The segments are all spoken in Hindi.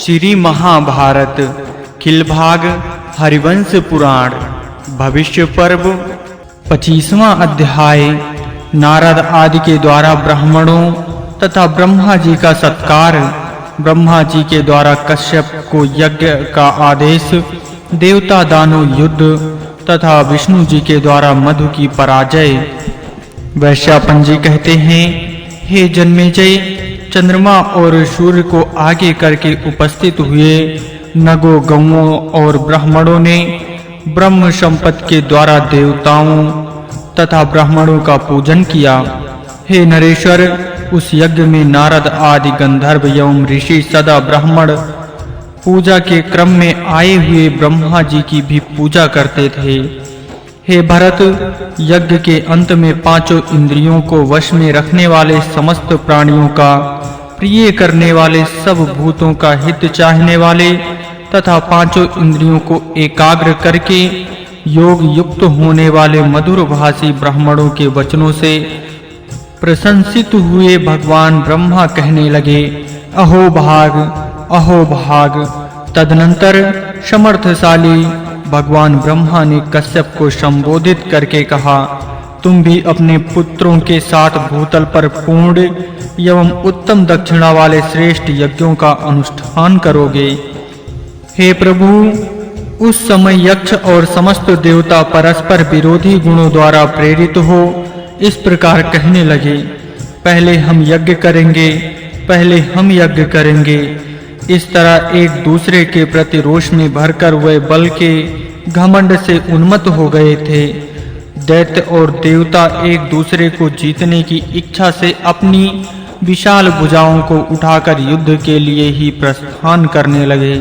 श्री महाभारत खिलभाग हरिवंश पुराण भविष्य पर्व 25वां अध्याय। नारद आदि के द्वारा ब्राह्मणों तथा ब्रह्मा जी का सत्कार। ब्रह्मा जी के द्वारा कश्यप को यज्ञ का आदेश। देवता दानव युद्ध तथा विष्णु जी के द्वारा मधु की पराजय। वैश्यापन जी कहते हैं, हे जन्मेजय, चंद्रमा और सूर्य को आगे करके उपस्थित हुए नगों गौओं और ब्राह्मणों ने ब्रह्म संपत्ति के द्वारा देवताओं तथा ब्राह्मणों का पूजन किया। हे नरेश्वर, उस यज्ञ में नारद आदि गंधर्व एवं ऋषि सदा ब्राह्मण पूजा के क्रम में आए हुए ब्रह्मा जी की भी पूजा करते थे। हे भरत, यज्ञ के अंत में पांचों इंद्रियों को वश में रखने वाले समस्त प्राणियों का प्रिय करने वाले, सब भूतों का हित चाहने वाले तथा पांचों इंद्रियों को एकाग्र करके योग युक्त होने वाले मधुर भाषी ब्राह्मणों के वचनों से प्रशंसित हुए भगवान ब्रह्मा कहने लगे, अहो भाग, अहो भाग। तदनंतर समर्थशाली भगवान ब्रह्मा ने कश्यप को संबोधित करके कहा, तुम भी अपने पुत्रों के साथ भूतल पर पूर्ण एवं उत्तम दक्षिणा वाले श्रेष्ठ यज्ञों का अनुष्ठान करोगे। हे प्रभु, उस समय यक्ष और समस्त देवता परस्पर विरोधी गुणों द्वारा प्रेरित हो इस प्रकार कहने लगे, पहले हम यज्ञ करेंगे, पहले हम यज्ञ करेंगे। इस तरह एक दूसरे के प्रति रोष में भरकर वे बल के घमंड से उन्मत्त हो गए थे। दैत्य और देवता एक दूसरे को जीतने की इच्छा से अपनी विशाल भुजाओं को उठाकर युद्ध के लिए ही प्रस्थान करने लगे।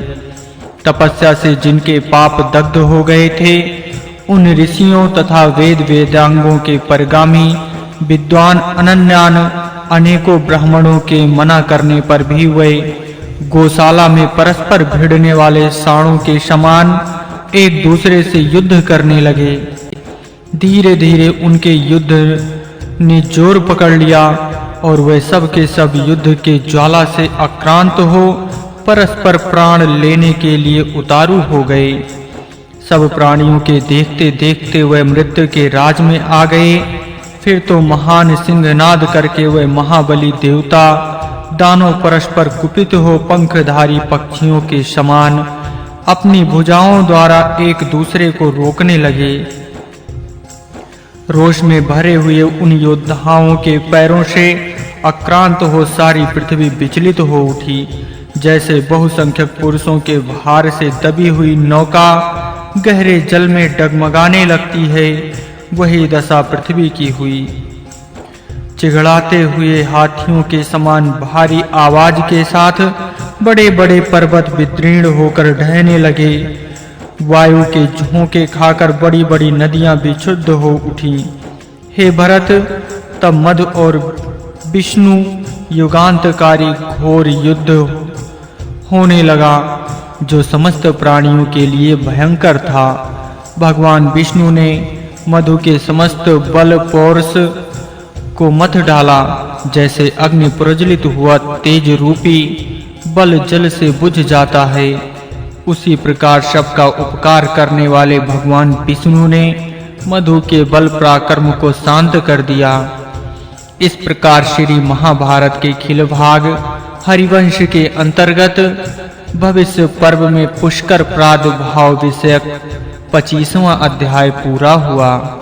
तपस्या से जिनके पाप दग्ध हो गए थे, उन ऋषियों तथा वेद वेदांगों के परगामी विद्वान अनन्यान अनेकों ब्राह्मणों के मना करने पर भी वे गौशाला में परस्पर भिड़ने वाले सांडों के समान एक दूसरे से युद्ध करने लगे। धीरे धीरे उनके युद्ध ने जोर पकड़ लिया और वे सब के सब युद्ध के ज्वाला से आक्रांत हो परस्पर प्राण लेने के लिए उतारू हो गए। सब प्राणियों के देखते देखते वे मृत्यु के राज में आ गए। फिर तो महान सिंहनाद करके वे महाबली देवता दानव परस्पर कुपित हो पंखधारी पक्षियों के समान अपनी भुजाओं द्वारा एक दूसरे को रोकने लगे। रोष में भरे हुए उन योद्धाओं के पैरों से आक्रांत हो सारी पृथ्वी विचलित हो उठी। जैसे बहुसंख्यक पुरुषों के भार से दबी हुई नौका गहरे जल में डगमगाने लगती है, वही दशा पृथ्वी की हुई। चिघड़ाते हुए हाथियों के समान भारी आवाज के साथ बड़े-बड़े पर्वत विदीर्ण होकर ढहने लगे। वायु के झोंके खाकर बड़ी-बड़ी नदियां भी क्षुब्ध हो उठी। हे भरत, तब मधु और विष्णु युगांतकारी घोर युद्ध होने लगा, जो समस्त प्राणियों के लिए भयंकर था। भगवान विष्णु ने मधु के समस्त बल पौरुष को मथ डाला। जैसे अग्नि प्रज्वलित हुआ तेज रूपी बल जल से बुझ जाता है, उसी प्रकार सबका उपकार करने वाले भगवान विष्णु ने मधु के बल पराक्रम को शांत कर दिया। इस प्रकार श्री महाभारत के खिलभाग हरिवंश के अंतर्गत भविष्य पर्व में पुष्कर प्रादुर्भाव विषयक 25वां अध्याय पूरा हुआ।